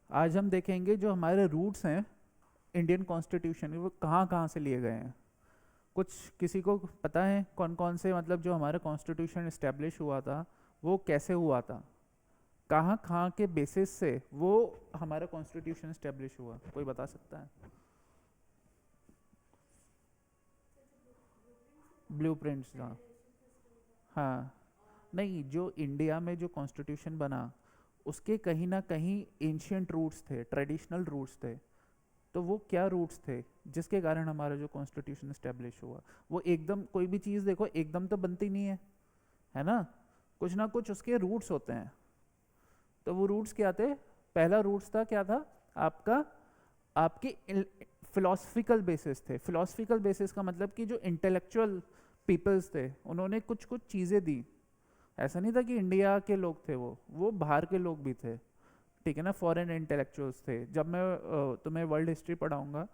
आज हम देखेंगे जो हमारे रूट्स हैं इंडियन कॉन्स्टिट्यूशन के, वो कहाँ कहाँ से लिए गए हैं। कुछ किसी को पता है कौन कौन से, मतलब जो हमारा कॉन्स्टिट्यूशन इस्टेब्लिश हुआ था वो कैसे हुआ था, कहाँ कहाँ के बेसिस से वो हमारा कॉन्स्टिट्यूशन इस्टेब्लिश हुआ, कोई बता सकता है? ब्लूप्रिंट्स, हाँ। हाँ, नहीं, जो इंडिया में जो कॉन्स्टिट्यूशन बना उसके कहीं ना कहीं एंशियंट रूट्स थे, ट्रेडिशनल रूट्स थे। तो वो क्या रूट्स थे जिसके कारण हमारा जो कॉन्स्टिट्यूशन इस्टेब्लिश हुआ? वो एकदम कोई भी चीज़ देखो एकदम तो बनती नहीं है ना? कुछ ना कुछ उसके रूट्स होते हैं। तो वो रूट्स क्या थे? पहला रूट्स था, क्या था आपका? आपके फिलोसफिकल बेसिस थे। फिलोसफिकल बेसिस का मतलब कि जो इंटेलेक्चुअल पीपल्स थे उन्होंने कुछ कुछ चीज़ें दी। ऐसा नहीं था कि इंडिया के लोग थे, वो बाहर के लोग भी थे, ठीक है ना? फॉरेन इंटेलेक्चुअल्स थे। जब मैं तुम्हें वर्ल्ड हिस्ट्री पढ़ाऊंगा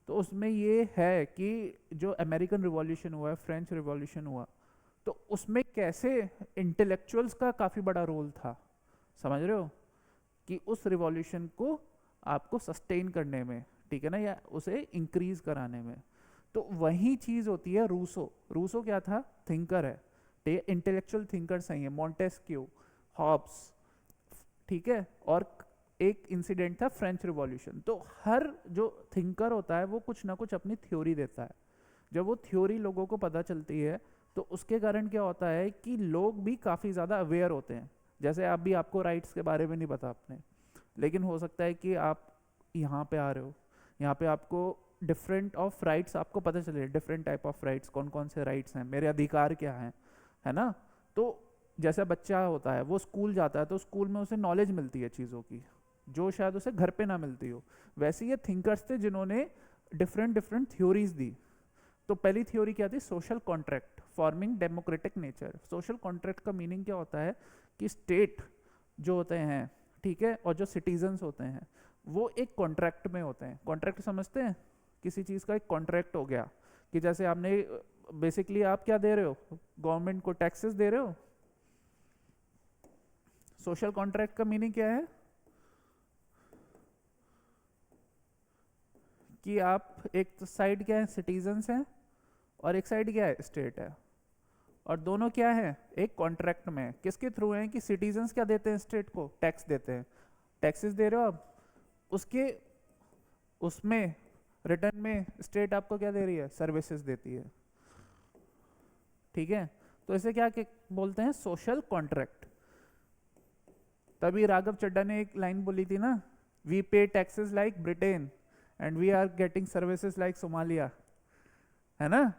तो उसमें ये है कि जो अमेरिकन रिवॉल्यूशन हुआ है, फ्रेंच रिवॉल्यूशन हुआ, तो उसमें कैसे इंटेलेक्चुअल्स का काफ़ी बड़ा रोल था, समझ रहे हो? कि उस रिवॉल्यूशन को आपको सस्टेन करने में, ठीक है ना, या उसे इंक्रीज कराने में। तो वही चीज़ होती है रूसो। रूसो क्या था? थिंकर है, इंटेलेक्चुअल थिंकर सही है, मॉन्टेस्क्यू, हॉब्स, ठीक है। और एक इंसिडेंट था फ्रेंच रिवॉल्यूशन। तो हर जो थिंकर होता है वो कुछ ना कुछ अपनी थ्योरी देता है। जब वो थ्योरी लोगों को पता चलती है तो उसके कारण क्या होता है कि लोग भी काफ़ी ज़्यादा अवेयर होते हैं। जैसे आप भी, आपको राइट्स के बारे में नहीं पता आपने, लेकिन हो सकता है कि आप यहाँ पे आ रहे हो, यहाँ पे आपको डिफरेंट ऑफ राइट्स आपको पता चले, डिफरेंट टाइप ऑफ राइट्स, कौन कौन से राइट्स हैं, मेरे अधिकार क्या हैं, है ना? तो जैसा बच्चा होता है वो स्कूल जाता है तो स्कूल में उसे नॉलेज मिलती है चीज़ों की जो शायद उसे घर पे ना मिलती हो। वैसे ये थिंकर्स थे जिन्होंने डिफरेंट डिफरेंट थ्योरीज दी। तो पहली थ्योरी क्या थी? Social contract forming democratic nature. Social contract का मीनिंग क्या होता है कि स्टेट जो होते हैं, ठीक है, और जो सिटीजन्स होते हैं वो एक कॉन्ट्रैक्ट में होते हैं। कॉन्ट्रैक्ट समझते हैं? किसी चीज़ का एक कॉन्ट्रैक्ट हो गया कि जैसे आपने बेसिकली आप क्या दे रहे हो, गवर्नमेंट को टैक्सेस दे रहे हो। सोशल कॉन्ट्रैक्ट का मीनिंग क्या है? कि आप एक साइड क्या है, सिटीजन्स हैं, और एक साइड क्या है, स्टेट है। और दोनों क्या है, एक कॉन्ट्रैक्ट में। किसके थ्रू हैं? कि सिटीजन्स क्या देते हैं स्टेट को? टैक्स देते हैं। टैक्सेस दे रहे हो आप, उसके उसमें रिटर्न में स्टेट आपको क्या दे रही है? सर्विसेज देती है, ठीक है। तो इसे क्या बोलते हैं? Social contract. तभी राघव चड्डा ने एक लाइन बोली थी ना, we pay taxes like Britain and we are getting services like Somalia, है ना?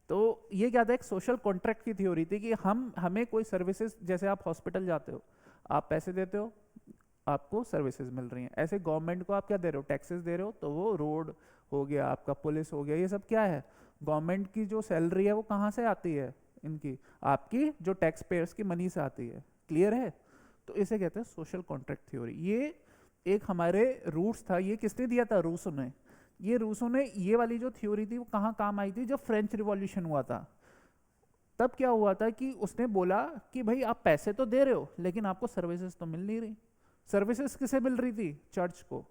तो ये क्या था? एक सोशल कॉन्ट्रैक्ट की थ्योरी थी कि हमें कोई सर्विसेज, जैसे आप हॉस्पिटल जाते हो, आप पैसे देते हो, आपको सर्विसेज मिल रही हैं। ऐसे गवर्नमेंट को आप क्या दे रहे हो? टैक्सेस दे रहे हो। तो वो रोड हो गया, आपका पुलिस हो गया, ये सब क्या है? गवर्नमेंट की जो सैलरी है वो कहाँ से आती है? इनकी, आपकी जो टैक्स पेयर्स की मनी से आती है। क्लियर है? तो इसे कहते हैं सोशल कॉन्ट्रैक्ट थ्योरी। ये एक हमारे रूट्स था। ये किसने दिया था? रूसो ने। ये रूसो ने ये वाली जो थ्योरी थी वो कहाँ काम आई थी? जब फ्रेंच रिवॉल्यूशन हुआ था तब क्या हुआ था कि उसने बोला कि भाई आप पैसे तो दे रहे हो लेकिन आपको सर्विसेज तो मिल नहीं रही। सर्विसेज किसे मिल रही थी? चर्च को।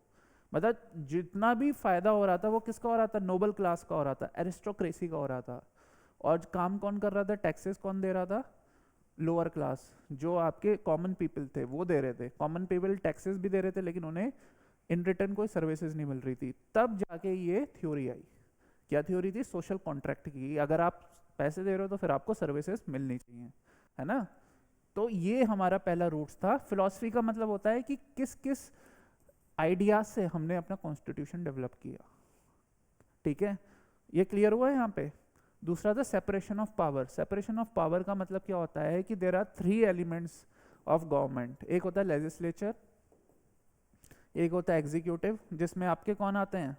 मतलब जितना भी फायदा हो रहा था वो किसका हो रहा था? नोबल क्लास का हो रहा था, एरिस्टोक्रेसी का हो रहा था। और काम कौन कर रहा था? टैक्सेस कौन दे रहा था? लोअर क्लास, जो आपके कॉमन पीपल थे वो दे रहे थे। कॉमन पीपल टैक्सेस भी दे रहे थे लेकिन उन्हें इन रिटर्न कोई सर्विसेज नहीं मिल रही थी। तब जाके ये थ्योरी आई। क्या थ्योरी थी? सोशल कॉन्ट्रैक्ट की। अगर आप पैसे दे रहे हो तो फिर आपको सर्विसेज मिलनी चाहिए, है ना? तो ये हमारा पहला रूट्स था। फिलॉसफी का मतलब होता है कि किस किस आइडियाज से हमने अपना कॉन्स्टिट्यूशन डेवलप किया, ठीक है। ये क्लियर हुआ है यहाँ पे? दूसरा था separation of power. Separation of power का मतलब क्या होता है कि there are three elements of government. एक होता है लेजिस्लेचर, एक होता है एग्जीक्यूटिव, जिसमें आपके कौन आते हैं?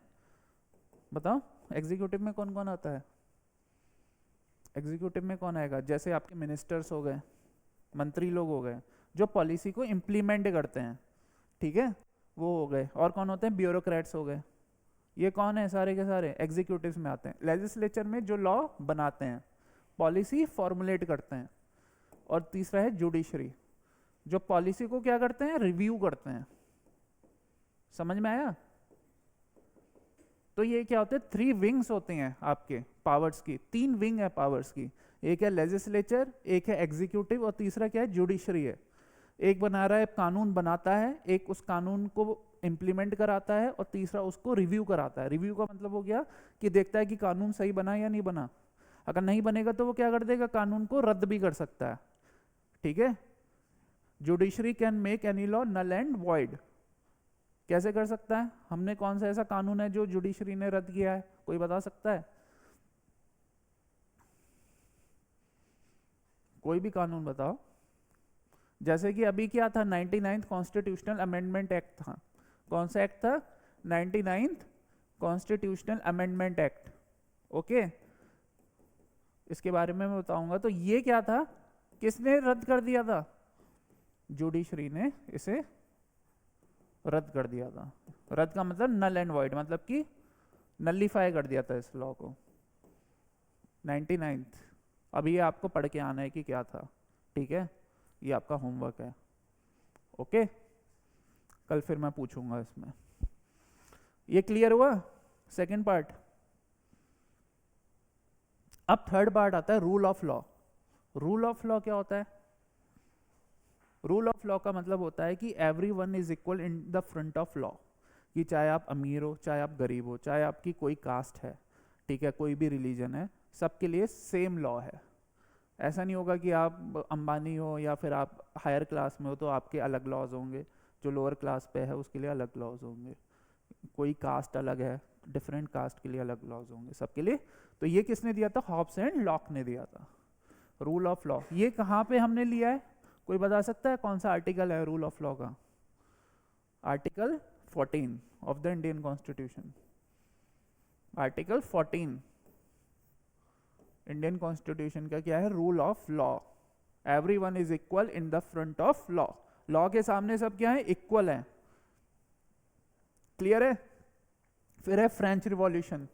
बताओ, एग्जीक्यूटिव में कौन कौन आता है? एग्जीक्यूटिव में कौन आएगा? जैसे आपके मिनिस्टर्स हो गए, मंत्री लोग हो गए, जो पॉलिसी को इम्प्लीमेंट करते हैं, ठीक है, वो हो गए। और कौन होते हैं? ब्यूरोक्रेट्स हो गए। ये कौन है? सारे के सारे एग्जीक्यूटिव में आते हैं। लेजिस्लेचर में जो लॉ बनाते हैं, पॉलिसी फॉर्मुलेट करते हैं। और तीसरा है जुडिशरी, जो पॉलिसी को क्या करते हैं? रिव्यू करते हैं। समझ में आया? तो ये क्या होते हैं, 3 विंग्स होते हैं आपके पावर्स की, 3 विंग है पावर्स की। एक है लेजिस्लेचर, एक है एग्जीक्यूटिव, और तीसरा क्या है, जुडिशरी है। एक बना रहा है, कानून बनाता है, एक उस कानून को इम्प्लीमेंट कराता है, और तीसरा उसको रिव्यू कराता है। रिव्यू का मतलब हो गया कि देखता है कि कानून सही बना या नहीं बना। अगर नहीं बनेगा तो वो क्या कर देगा, कानून को रद्द भी कर सकता है। ठीक है, judiciary can make any law null and void. कैसे कर सकता है? हमने कौन सा ऐसा कानून है जो जुडिशरी ने रद्द किया है, कोई बता सकता है? कोई भी कानून बताओ। जैसे कि अभी क्या था, 99th कॉन्स्टिट्यूशनल अमेंडमेंट एक्ट था। कौन सा एक्ट था? 99th constitutional amendment act. Okay, इसके बारे में मैं बताऊंगा। तो ये क्या था, किसने रद्द कर दिया था? जुडिशरी ने इसे रद्द कर दिया था। रद्द का मतलब नल एंड वॉइड, मतलब कि नलीफाई कर दिया था इस लॉ को। 99th। अभी ये आपको पढ़ के आना है कि क्या था। ठीक है, ये आपका होमवर्क है। ओके, कल फिर मैं पूछूंगा इसमें। ये क्लियर हुआ सेकंड पार्ट? अब थर्ड पार्ट आता है rule of law. Rule of law क्या होता है? रूल ऑफ लॉ का मतलब होता है कि everyone is equal in the front of law. कि चाहे आप अमीर हो, चाहे आप गरीब हो, चाहे आपकी कोई कास्ट है, ठीक है, कोई भी रिलीजन है, सबके लिए सेम लॉ है। ऐसा नहीं होगा कि आप अंबानी हो या फिर आप हायर क्लास में हो तो आपके अलग लॉज होंगे, जो लोअर क्लास पे है उसके लिए अलग लॉज होंगे, कोई कास्ट अलग है, डिफरेंट कास्ट के लिए अलग लॉज होंगे, सबके लिए। तो ये किसने दिया था? हॉब्स एंड लॉक ने दिया था रूल ऑफ लॉ। ये कहाँ पे हमने लिया है, कोई बता सकता है? कौन सा आर्टिकल है रूल ऑफ लॉ का? Article 14 of the Indian constitution. Article 14 Indian constitution का क्या है? Rule of law. Everyone is equal in the front of law. Law के सामने सब क्या है? इक्वल है। क्लियर है? फिर है फ्रेंच रिवॉल्यूशन।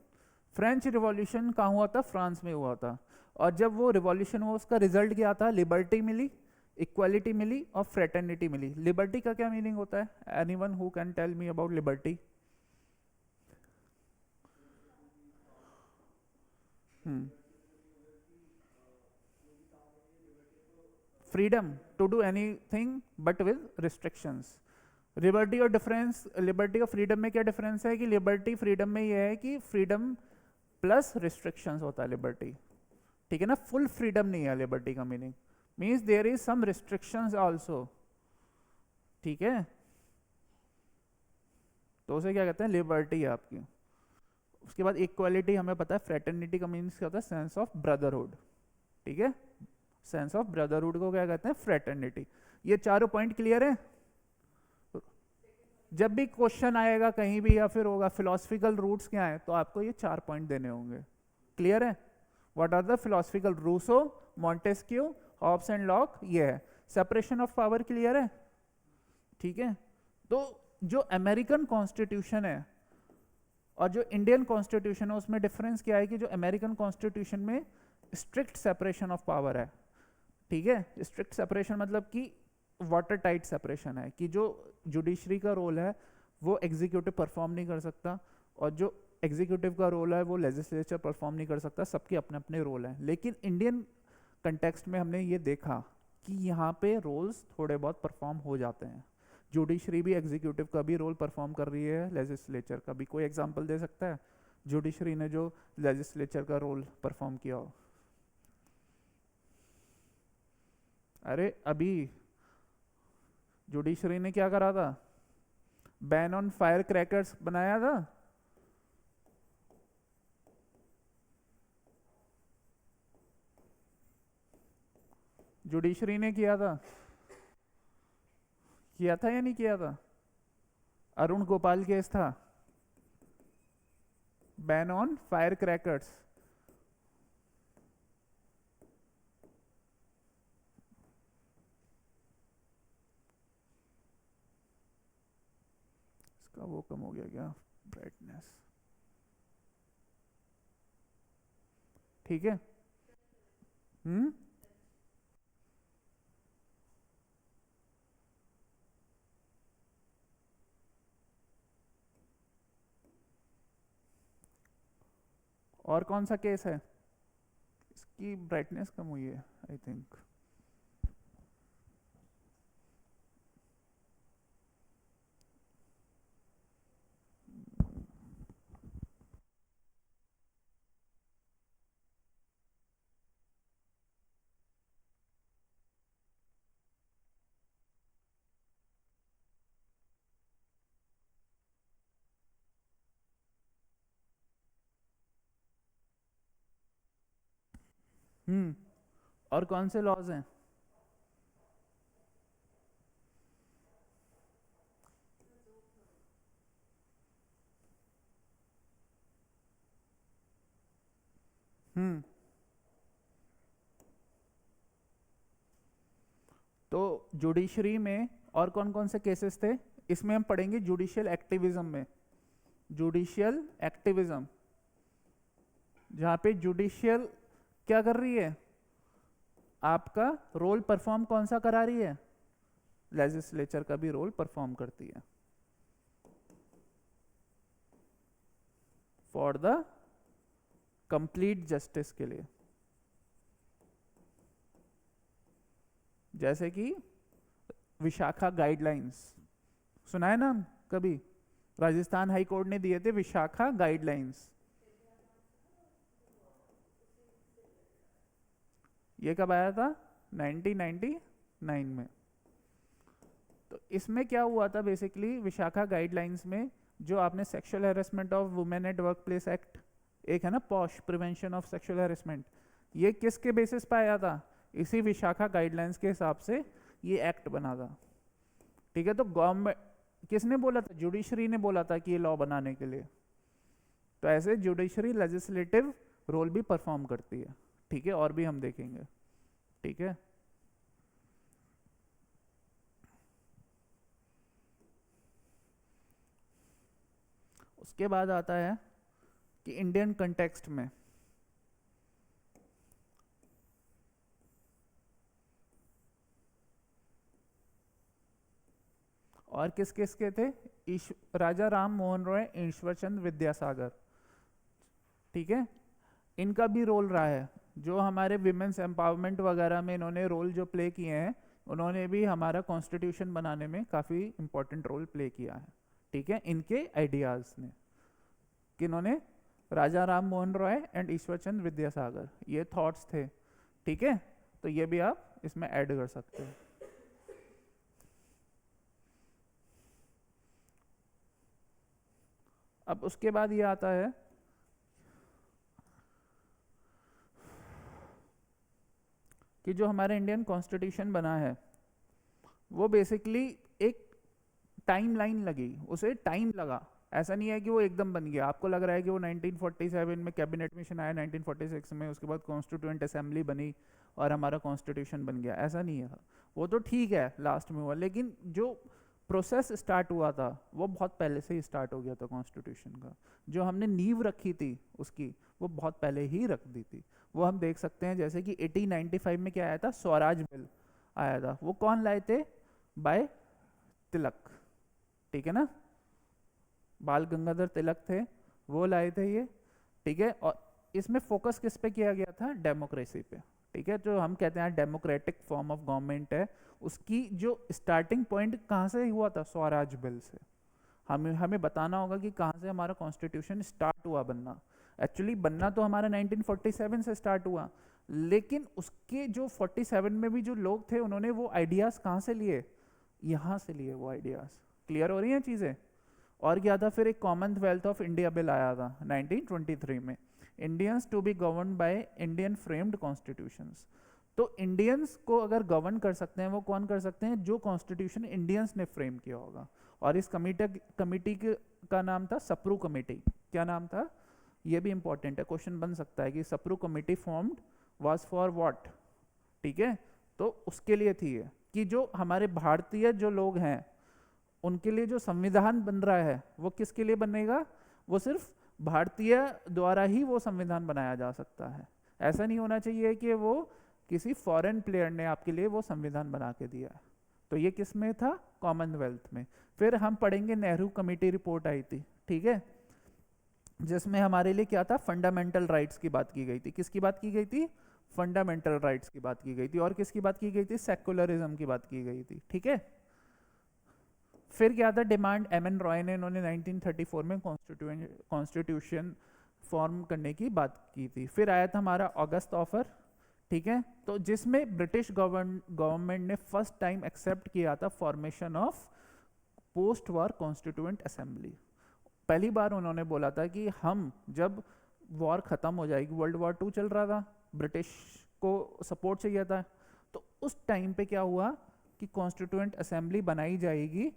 फ्रेंच रिवॉल्यूशन कहाँ हुआ था? फ्रांस में हुआ था। और जब वो रिवॉल्यूशन हुआ उसका रिजल्ट क्या था? लिबर्टी मिली, इक्वालिटी मिली और फ्रेटर्निटी मिली। लिबर्टी का क्या मीनिंग होता है? Anyone who can tell me about liberty? Freedom to do anything but with restrictions. Liberty और डिफरेंस, लिबर्टी और फ्रीडम में क्या डिफरेंस है? कि लिबर्टी, फ्रीडम में यह है कि फ्रीडम प्लस रिस्ट्रिक्शंस होता है लिबर्टी। ठीक है ना, फुल फ्रीडम नहीं है लिबर्टी का meaning, means there is some restrictions also. ठीक है, तो उसे क्या कहते हैं? लिबर्टी है आपकी। उसके बाद इक्वालिटी हमें पता है, फ्रेटर्निटी का मीन्स क्या होता है? Sense of brotherhood. ठीक है, सेंस ऑफ ब्रदरहुड को क्या कहते हैं? फ्रेटर्निटी। ये चारों पॉइंट क्लियर है? जब भी क्वेश्चन आएगा कहीं भी या फिर होगा फिलोसफिकल रूट्स क्या है, तो आपको ये 4 पॉइंट देने होंगे। क्लियर है? What are the philosophical? Rousseau, Montesquieu, Hobbes and Locke, ये है। सेपरेशन ऑफ पावर क्लियर है? ठीक है, तो जो अमेरिकन कॉन्स्टिट्यूशन है और जो इंडियन कॉन्स्टिट्यूशन है उसमें डिफरेंस क्या है? कि जो अमेरिकन कॉन्स्टिट्यूशन में स्ट्रिक्ट सेपरेशन ऑफ पावर है। ठीक है, स्ट्रिक्ट सेपरेशन मतलब कि वाटर टाइट सेपरेशन है, कि जो जुडिशरी का रोल है वो एग्जीक्यूटिव परफॉर्म नहीं कर सकता, और जो एग्जीक्यूटिव का रोल है वो लेजिस्लेचर परफॉर्म नहीं कर सकता। सबके अपने अपने रोल हैं। लेकिन इंडियन कंटेक्स्ट में हमने ये देखा कि यहाँ पे रोल्स थोड़े बहुत परफॉर्म हो जाते हैं। जुडिशरी भी एग्जीक्यूटिव का भी रोल परफॉर्म कर रही है, लेजिस्लेचर का भी। कोई एग्जांपल दे सकता है जुडिशरी ने जो लेजिस्लेचर का रोल परफॉर्म किया हो? अरे अभी जुडिशरी ने क्या करा था? बैन ऑन फायर क्रैकर्स बनाया था। जुडिशरी ने किया था या नहीं किया था? अरुण गोपाल केस था, बैन ऑन फायर क्रैकर्स। इसका वो कम हो गया क्या, ब्राइटनेस? ठीक है। और कौन सा केस है? इसकी ब्राइटनेस कम हुई है आई थिंक। और कौन से लॉज हैं? हम्म तो जुडिशरी में और कौन कौन से केसेस थे? इसमें हम पढ़ेंगे जुडिशियल एक्टिविज्म में। जुडिशियल एक्टिविज्म, जहां पे जुडिशियल क्या कर रही है? आपका रोल परफॉर्म कौन सा करा रही है? लेजिस्लेचर का भी रोल परफॉर्म करती है फॉर द कंप्लीट जस्टिस के लिए। जैसे कि विशाखा गाइडलाइंस, सुना है ना कभी? राजस्थान हाई कोर्ट ने दिए थे विशाखा गाइडलाइंस। ये कब आया था? 1999 में। तो इसमें क्या हुआ था बेसिकली, विशाखा गाइडलाइंस में जो आपने sexual harassment of women at work place act, एक है ना posh, prevention of sexual harassment, ये किसके बेसिस पे आया था? इसी विशाखा गाइडलाइंस के हिसाब से ये एक्ट बना था। ठीक है, तो गवर्नमेंट, किसने बोला था? जुडिशरी ने बोला था कि ये लॉ बनाने के लिए। तो ऐसे जुडिशरी लेजिस्लेटिव रोल भी परफॉर्म करती है। ठीक है, और भी हम देखेंगे। ठीक है, उसके बाद आता है कि इंडियन कंटेक्स्ट में और किस किस के थे? राजा राम मोहन रॉय, ईश्वरचंद विद्यासागर। ठीक है, इनका भी रोल रहा है। जो हमारे विमेंस एम्पावरमेंट वगैरह में इन्होंने रोल जो प्ले किए हैं, उन्होंने भी हमारा कॉन्स्टिट्यूशन बनाने में काफ़ी इंपॉर्टेंट रोल प्ले किया है। ठीक है, इनके आइडियाज़ ने, किन्होंने? राजा राम मोहन रॉय एंड ईश्वरचंद विद्यासागर, ये थॉट्स थे। ठीक है, तो ये भी आप इसमें ऐड कर सकते हो। अब उसके बाद ये आता है कि जो हमारा इंडियन कॉन्स्टिट्यूशन बना है वो बेसिकली एक टाइमलाइन लगी, उसे टाइम लगा। ऐसा नहीं है कि वो एकदम बन गया। आपको लग रहा है कि वो 1947 में कैबिनेट मिशन आया, 1946 में उसके बाद कॉन्स्टिट्यूएंट असेंबली बनी और हमारा कॉन्स्टिट्यूशन बन गया, ऐसा नहीं है। वो तो ठीक है लास्ट में हुआ, लेकिन जो प्रोसेस स्टार्ट हुआ था वो बहुत पहले से ही स्टार्ट हो गया था कॉन्स्टिट्यूशन का। जो हमने नींव रखी थी उसकी, वो बहुत पहले ही रख दी थी। वो हम देख सकते हैं, जैसे कि 1895 में क्या आया था? स्वराज बिल आया था। वो कौन लाए थे? बाय तिलक। ठीक है ना, बाल गंगाधर तिलक थे, वो लाए थे ये। ठीक है, और इसमें फोकस किस पे किया गया था? डेमोक्रेसी पे। ठीक है, जो हम कहते हैं डेमोक्रेटिक फॉर्म ऑफ गवर्नमेंट है, उसकी जो स्टार्टिंग पॉइंट कहाँ से हुआ था? स्वराज बिल से। हमें बताना होगा कि कहाँ से हमारा कॉन्स्टिट्यूशन स्टार्ट हुआ बनना। एक्चुअली बनना तो हमारा 1947 से स्टार्ट हुआ, लेकिन उसके जो 47 में भी जो लोग थे, उन्होंने वो आइडियाज कहाँ से लिए? यहाँ से लिए वो आइडियाज। क्लियर हो रही हैं चीजें? और क्या था फिर? एक कॉमनवेल्थ ऑफ इंडिया बिल आया था 1923 में, Indians to be govern by Indian framed constitutions. तो इंडियंस को अगर गवर्न कर सकते हैं, वो कौन कर सकते हैं? जो कॉन्स्टिट्यूशन इंडियंस ने फ्रेम किया होगा। और इस कमिटी का नाम था सप्रू कमेटी। क्या नाम था? ये भी इंपॉर्टेंट है, क्वेश्चन बन सकता है कि Sapru committee formed was for what. ठीक है, तो उसके लिए थी ये कि जो हमारे भारतीय जो लोग हैं उनके लिए जो संविधान बन रहा है वो किसके लिए बनेगा? वो सिर्फ भारतीय द्वारा ही वो संविधान बनाया जा सकता है। ऐसा नहीं होना चाहिए कि वो किसी फॉरेन प्लेयर ने आपके लिए वो संविधान बना के दिया है। तो ये किस में था? कॉमनवेल्थ में। फिर हम पढ़ेंगे नेहरू कमेटी रिपोर्ट आई थी। ठीक है, जिसमें हमारे लिए क्या था, फंडामेंटल राइट्स की बात की गई थी। किसकी बात की गई थी? फंडामेंटल राइट्स की बात की गई थी। और किसकी बात की गई थी? सेक्युलरिज्म की बात की गई थी। ठीक है, फिर क्या था, डिमांड एम एन रॉय ने, इन्होंने 1934 में कॉन्स्टिट्यूशन फॉर्म करने की बात की थी। फिर आया था हमारा अगस्त ऑफर, ठीक है, तो जिसमें ब्रिटिश गवर्नमेंट ने फर्स्ट टाइम एक्सेप्ट किया था formation of post war constituent assembly. पहली बार उन्होंने बोला था कि हम जब वॉर खत्म हो जाएगी, वर्ल्ड वॉर 2 चल रहा था, ब्रिटिश को सपोर्ट चाहिए था, तो उस टाइम पे क्या हुआ कि कॉन्स्टिट्यूएंट असेंबली बनाई जाएगी।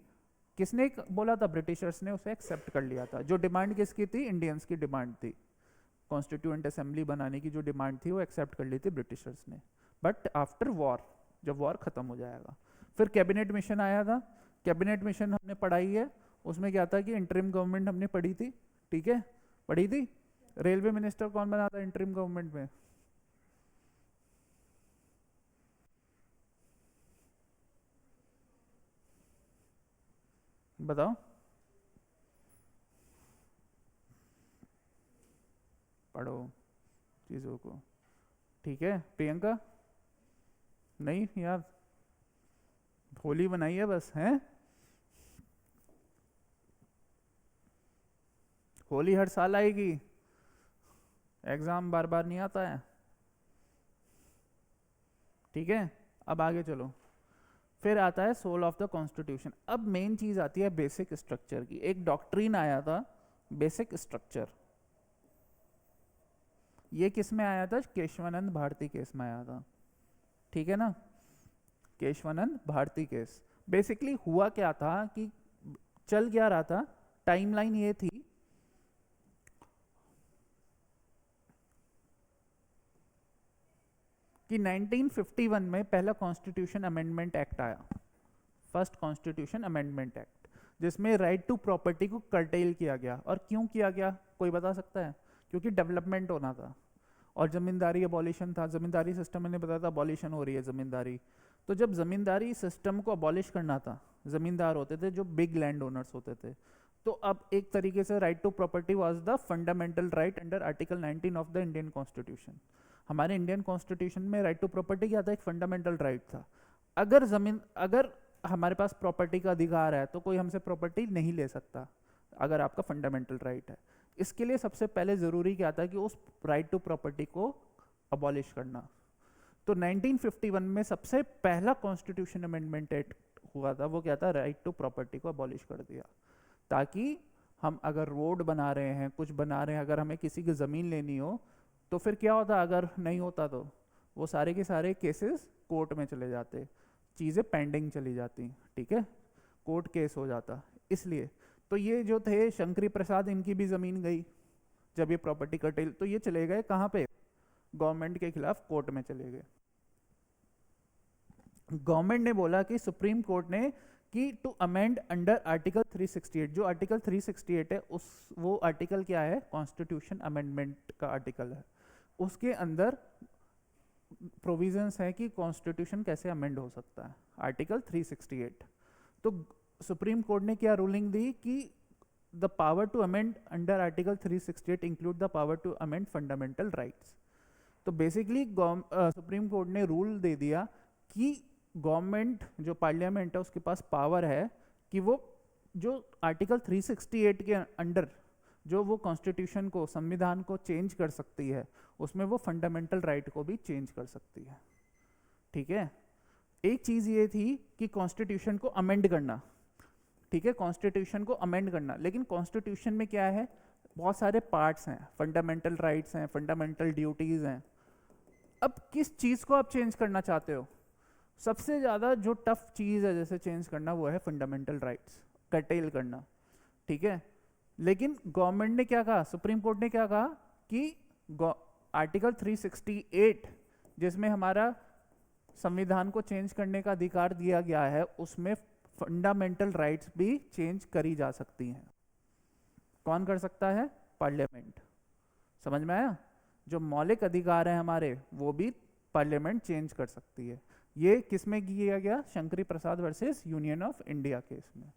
किसने बोला था? ब्रिटिशर्स ने उसे एक्सेप्ट कर लिया था। जो डिमांड किसकी थी? इंडियंस की डिमांड थी। कॉन्स्टिट्यूएंट असेंबली बनाने की जो डिमांड थी वो एक्सेप्ट कर ली थी ब्रिटिशर्स ने, बट आफ्टर वॉर, जब वॉर खत्म हो जाएगा। फिर कैबिनेट मिशन आया था। कैबिनेट मिशन हमने पढ़ाई है, उसमें क्या था कि इंटरिम गवर्नमेंट हमने पढ़ी थी। ठीक है, पढ़ी थी। रेलवे मिनिस्टर कौन बना था इंटरिम गवर्नमेंट में? बताओ, पढ़ो चीज़ों को। ठीक है, प्रियंका? नहीं यार, होली बनाई है बस, हैं? होली हर साल आएगी, एग्जाम बार बार नहीं आता है। ठीक है, अब आगे चलो। फिर आता है सोल ऑफ द कॉन्स्टिट्यूशन। अब मेन चीज आती है बेसिक स्ट्रक्चर की। एक डॉक्ट्रिन आया था बेसिक स्ट्रक्चर, ये किस में आया था? केशवानंद भारती केस में आया था। ठीक है ना, केशवानंद भारती केस। बेसिकली हुआ क्या था कि चल क्या रहा था, टाइमलाइन ये थी कि 1951 में पहला कॉन्स्टिट्यूशन अमेंडमेंट एक्ट आया, फर्स्ट कॉन्स्टिट्यूशन अमेंडमेंट एक्ट, जिसमें राइट टू प्रॉपर्टी को कर्टेल किया गया। और क्यों किया गया, कोई बता सकता है? क्योंकि डेवलपमेंट होना था और जमींदारी अबॉलिशन था। जमींदारी सिस्टम, मैंने बताया था अबॉलिशन हो रही है जमींदारी। तो जब जमींदारी सिस्टम को अबॉलिश करना था, जमींदार होते थे जो बिग लैंड ओनर्स होते थे, तो अब एक तरीके से right to property was the fundamental right under article 19 of the Indian constitution. हमारे इंडियन कॉन्स्टिट्यूशन में राइट टू प्रॉपर्टी क्या था? एक फंडामेंटल राइट था। अगर हमारे पास प्रॉपर्टी का अधिकार है तो कोई हमसे प्रॉपर्टी नहीं ले सकता, अगर आपका फंडामेंटल राइट है। इसके लिए सबसे पहले जरूरी क्या था कि उस राइट टू प्रॉपर्टी को अबॉलिश करना। तो 1951 में सबसे पहला कॉन्स्टिट्यूशन अमेंडमेंट एक्ट हुआ था, वो क्या था? राइट टू प्रॉपर्टी को अबॉलिश कर दिया, ताकि हम अगर रोड बना रहे हैं, कुछ बना रहे हैं, अगर हमें किसी की ज़मीन लेनी हो, तो फिर क्या होता? अगर नहीं होता तो वो सारे के सारे केसेस कोर्ट में चले जाते, चीज़ें पेंडिंग चली जाती। ठीक है, कोर्ट केस हो जाता। इसलिए तो ये जो थे शंकरी प्रसाद, इनकी भी ज़मीन गई जब ये प्रॉपर्टी कटेल, तो ये चले गए कहाँ पे? गवर्नमेंट के खिलाफ कोर्ट में चले गए। गवर्नमेंट ने बोला कि सुप्रीम कोर्ट ने कि टू अमेंड अंडर आर्टिकल 368, जो आर्टिकल 368 है उस वो आर्टिकल क्या है? कॉन्स्टिट्यूशन अमेंडमेंट का आर्टिकल है। उसके अंदर प्रोविजंस है कि कॉन्स्टिट्यूशन कैसे अमेंड हो सकता है, आर्टिकल 368। तो सुप्रीम कोर्ट ने क्या रूलिंग दी कि the power to amend under article 368 include the power to amend fundamental rights. तो बेसिकली सुप्रीम कोर्ट ने रूल दे दिया कि गवर्नमेंट, जो पार्लियामेंट है, उसके पास पावर है कि वो जो आर्टिकल 368 के अंडर जो वो कॉन्स्टिट्यूशन को, संविधान को चेंज कर सकती है, उसमें वो फंडामेंटल राइट को भी चेंज कर सकती है। ठीक है, एक चीज ये थी कि कॉन्स्टिट्यूशन को अमेंड करना। ठीक है, कॉन्स्टिट्यूशन को अमेंड करना, लेकिन कॉन्स्टिट्यूशन में क्या है? बहुत सारे पार्ट्स हैं, फंडामेंटल राइट्स हैं, फंडामेंटल ड्यूटीज हैं। अब किस चीज को आप चेंज करना चाहते हो? सबसे ज्यादा जो टफ चीज है जैसे चेंज करना, वो है फंडामेंटल राइट्स, कर्टेल करना। ठीक है, लेकिन गवर्नमेंट ने क्या कहा, सुप्रीम कोर्ट ने क्या कहा कि आर्टिकल 368 जिसमें हमारा संविधान को चेंज करने का अधिकार दिया गया है, उसमें फंडामेंटल राइट्स भी चेंज करी जा सकती हैं। कौन कर सकता है? पार्लियामेंट। समझ में आया? जो मौलिक अधिकार है हमारे, वो भी पार्लियामेंट चेंज कर सकती है। ये किस में किया गया? Shankari Prasad versus Union of India case में।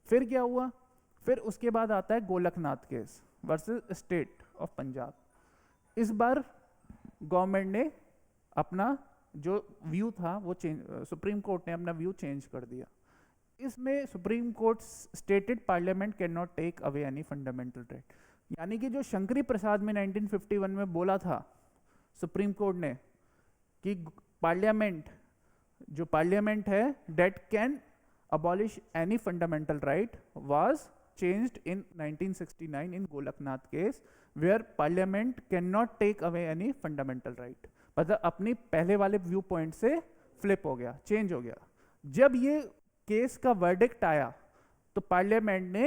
फिर क्या हुआ? फिर उसके बाद आता है Golaknath case. Versus State of Punjab. इस बार गवर्नमेंट ने अपना जो व्यू था वो सुप्रीम कोर्ट ने अपना व्यू चेंज कर दिया। इसमें supreme court stated parliament can not take away any fundamental right, यानी कि जो शंकरी प्रसाद में 1951 में बोला था सुप्रीम कोर्ट ने कि पार्लियामेंट, जो पार्लियामेंट है date can abolish any fundamental right, was changed in 1969 in Golaknath case where parliament cannot take away any fundamental right। मतलब अपनी पहले वाले व्यू पॉइंट से फ्लिप हो गया, चेंज हो गया। जब ये केस का वर्डिक्ट आया तो पार्लियामेंट ने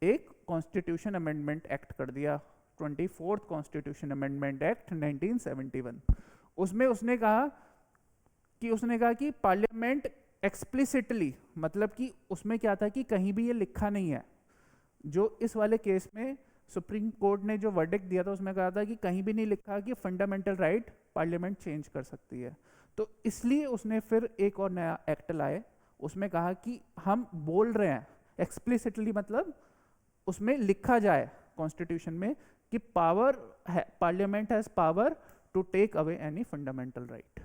एक कॉन्स्टिट्यूशन अमेंडमेंट एक्ट कर दिया, 24th कॉन्स्टिट्यूशन अमेंडमेंट एक्ट 1971। उसमें उसने कहा कि पार्लियामेंट एक्सप्लिसिटली, मतलब कि उसमें क्या था कि कहीं भी ये लिखा नहीं है, जो इस वाले केस में सुप्रीम कोर्ट ने जो वर्डिक्ट दिया था उसमें कहा था कि कहीं भी नहीं लिखा कि फंडामेंटल राइट पार्लियामेंट चेंज कर सकती है। तो इसलिए उसने फिर एक और नया एक्ट लाए, उसमें कहा कि हम बोल रहे हैं एक्सप्लिसिटली, मतलब उसमें लिखा जाए कॉन्स्टिट्यूशन में कि पावर है, parliament has power to take away any fundamental right.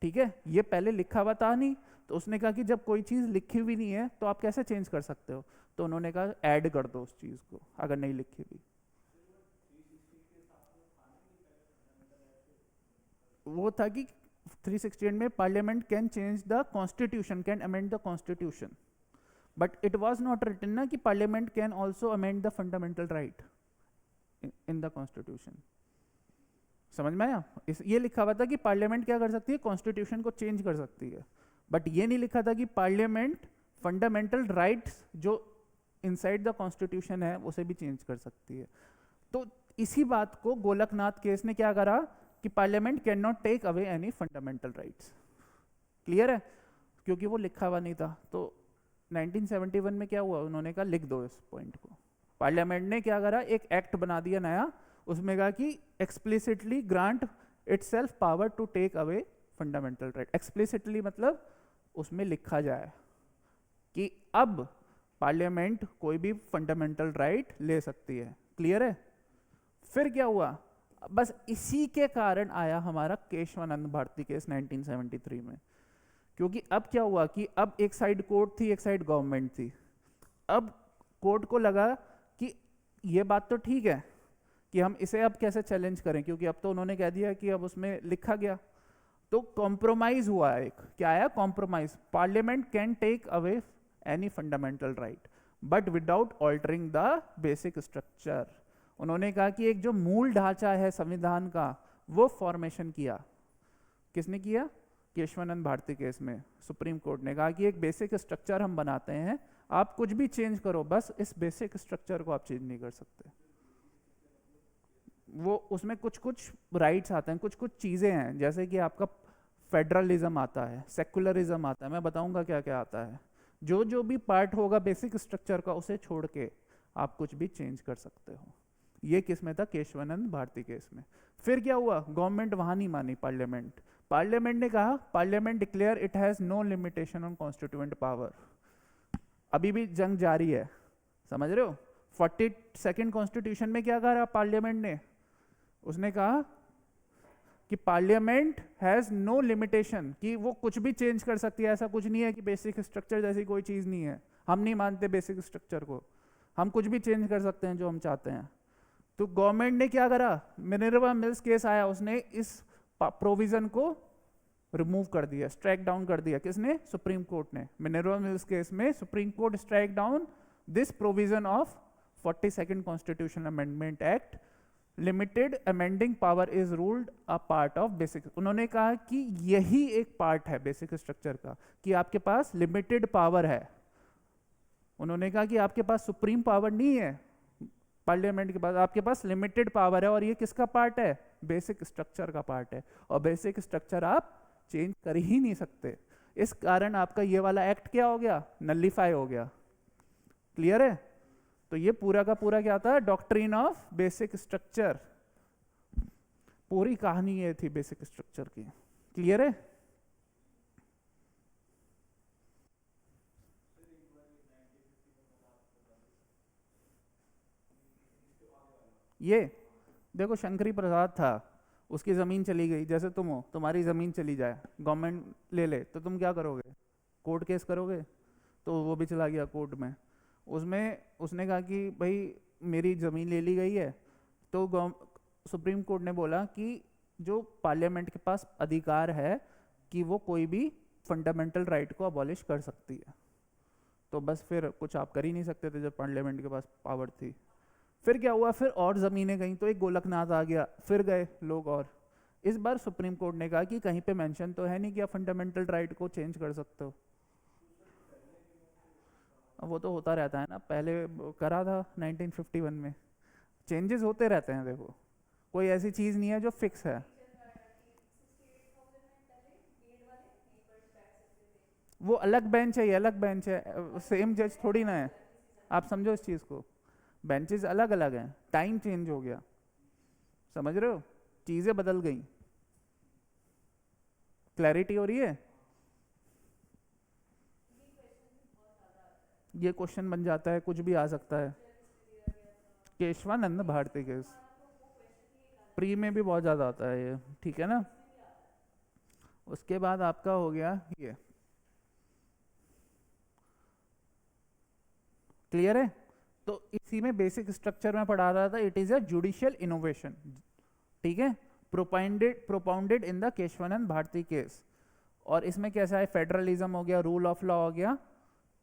ठीक है, ये पहले लिखा हुआ था नहीं, तो उसने कहा कि जब कोई चीज लिखी हुई नहीं है तो आप कैसे चेंज कर सकते हो, तो उन्होंने कहा ऐड कर दो उस चीज को अगर नहीं लिखी हुई। वो था कि 368 में parliament can change the constitution, can amend the constitution, but it was not written ना कि parliament can also amend the fundamental right in the constitution. समझ में आया? ये लिखा हुआ था कि पार्लियामेंट क्या कर सकती है, कॉन्स्टिट्यूशन को चेंज कर सकती है, बट ये नहीं लिखा था कि पार्लियामेंट फंडामेंटल राइट्स जो इनसाइड द कॉन्स्टिट्यूशन है उसे भी चेंज कर सकती है। तो इसी बात को गोलकनाथ केस ने क्या करा कि parliament can not take away any fundamental rights. Clear है? क्योंकि वो लिखा हुआ नहीं था, तो 1971 में क्या हुआ, उन्होंने कहा लिख दो इस पॉइंट को। पार्लियामेंट ने क्या करा, एक एक्ट बना दिया नया, उसमें कहा कि explicitly grant itself power to take away fundamental right. Explicitly मतलब उसमें लिखा जाए कि अब पार्लियामेंट कोई भी फंडामेंटल राइट ले सकती है। क्लियर है? फिर क्या हुआ, बस इसी के कारण आया हमारा केशवानंद भारती केस 1973 में, क्योंकि अब क्या हुआ कि अब एक साइड कोर्ट थी, एक साइड गवर्नमेंट थी। अब कोर्ट को लगा कि ये बात तो ठीक है कि हम इसे अब कैसे चैलेंज करें, क्योंकि अब तो उन्होंने कह दिया कि अब उसमें लिखा गया। तो कॉम्प्रोमाइज हुआ, एक क्या आया compromise, parliament can take away any fundamental right but without altering the basic structure. उन्होंने कहा कि एक जो मूल ढांचा है संविधान का वो फॉर्मेशन किया। किसने किया? केशवानंद भारती केस में सुप्रीम कोर्ट ने कहा कि एक बेसिक स्ट्रक्चर हम बनाते हैं, आप कुछ भी चेंज करो, बस इस बेसिक स्ट्रक्चर को आप चेंज नहीं कर सकते। वो उसमें कुछ कुछ राइट्स आते हैं, कुछ कुछ चीजें हैं, जैसे कि आपका फेडरलिज्म आता है, सेकुलरिज्म आता है, मैं बताऊंगा क्या क्या आता है। जो जो भी पार्ट होगा बेसिक स्ट्रक्चर का उसे छोड़ के आप कुछ भी चेंज कर सकते हो। ये किस में था? केशवानंद भारती केस में। फिर क्या हुआ, गवर्नमेंट वहां नहीं मानी, पार्लियामेंट ने कहा parliament declare it has no limitation on constituent power. अभी भी जंग जारी है, समझ रहे हो? 42nd कॉन्स्टिट्यूशन में क्या कहा पार्लियामेंट ने, उसने कहा कि पार्लियामेंट हैज नो लिमिटेशन, कि वो कुछ भी चेंज कर सकती है, ऐसा कुछ नहीं है कि बेसिक स्ट्रक्चर जैसी कोई चीज नहीं है, हम नहीं मानते बेसिक स्ट्रक्चर को, हम कुछ भी चेंज कर सकते हैं जो हम चाहते हैं। तो गवर्नमेंट ने क्या करा, मिनर्वा मिल्स केस आया, उसने इस प्रोविजन को रिमूव कर दिया, स्ट्राइक डाउन कर दिया। किसने? सुप्रीम कोर्ट ने। मिनर्वा मिल्स केस में supreme court strike down this provision of 42nd constitution amendment act, limited amending power is ruled a part of basic. उन्होंने कहा कि यही एक पार्ट है बेसिक स्ट्रक्चर का कि आपके पास लिमिटेड पावर है। उन्होंने कहा कि आपके पास सुप्रीम पावर नहीं है पार्लियामेंट के पास, आपके पास लिमिटेड पावर है, और ये किसका पार्ट है? बेसिक स्ट्रक्चर का पार्ट है, और बेसिक स्ट्रक्चर आप चेंज कर ही नहीं सकते। इस कारण आपका ये वाला एक्ट क्या हो गया? नलिफाई हो गया। क्लियर है? तो ये पूरा का पूरा क्या था? Doctrine of basic structure. पूरी कहानी ये थी बेसिक स्ट्रक्चर की। क्लियर है? ये देखो शंकरी प्रसाद था, उसकी ज़मीन चली गई, जैसे तुम हो, तुम्हारी ज़मीन चली जाए, गवर्नमेंट ले ले, तो तुम क्या करोगे? कोर्ट केस करोगे। तो वो भी चला गया कोर्ट में, उसमें उसने कहा कि भाई मेरी ज़मीन ले ली गई है, तो सुप्रीम कोर्ट ने बोला कि जो पार्लियामेंट के पास अधिकार है कि वो कोई भी फंडामेंटल राइट को अबॉलिश कर सकती है। तो बस फिर कुछ आप कर ही नहीं सकते थे जब पार्लियामेंट के पास पावर थी। फिर क्या हुआ, फिर और ज़मीनें गई, तो एक गोलकनाथ आ गया, फिर गए लोग। और इस बार सुप्रीम कोर्ट ने कहा कि कहीं पे मेंशन तो है नहीं कि आप फंडामेंटल राइट को चेंज कर सकते हो। वो तो होता रहता है ना, पहले करा था 1951 में, चेंजेस होते रहते हैं। देखो कोई ऐसी चीज़ नहीं है जो फिक्स है। वो अलग बेंच है, ये अलग बेंच है, सेम जज थोड़ी ना है, आप समझो इस चीज़ को। बेंचेस अलग अलग हैं, टाइम चेंज हो गया, समझ रहे हो, चीज़ें बदल गई। क्लैरिटी हो रही है? ये क्वेश्चन बन जाता है, कुछ भी आ सकता है। केशवानंद भारती केस प्री में भी बहुत ज़्यादा आता है ये, ठीक है ना। उसके बाद आपका हो गया ये, क्लियर है? तो इसी में बेसिक स्ट्रक्चर में पढ़ा रहा था, it is a judicial innovation, ठीक है, propounded in the Kesavananda Bharati case. और इसमें कैसा है, फेडरलिज्म हो गया, रूल ऑफ लॉ हो गया,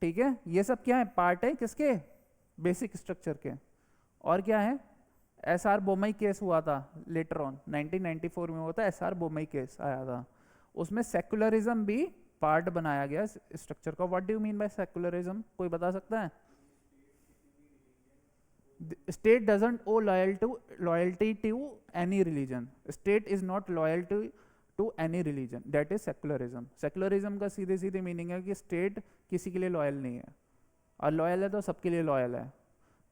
ठीक है, ये सब क्या है, पार्ट है किसके, बेसिक स्ट्रक्चर के। और क्या है, एस आर बोमई केस हुआ था लेटर ऑन 1994 में, हुआ था एस आर बोमई केस आया था, उसमें सेकुलरिज्म भी पार्ट बनाया गया स्ट्रक्चर का। What do you mean by secularism, कोई बता सकता है? State doesn't owe loyalty to any religion. State is not loyal to any religion. That is secularism. Secularism का सीधे सीधे मीनिंग है कि स्टेट किसी के लिए लॉयल नहीं है, और लॉयल है तो सबके लिए लॉयल है,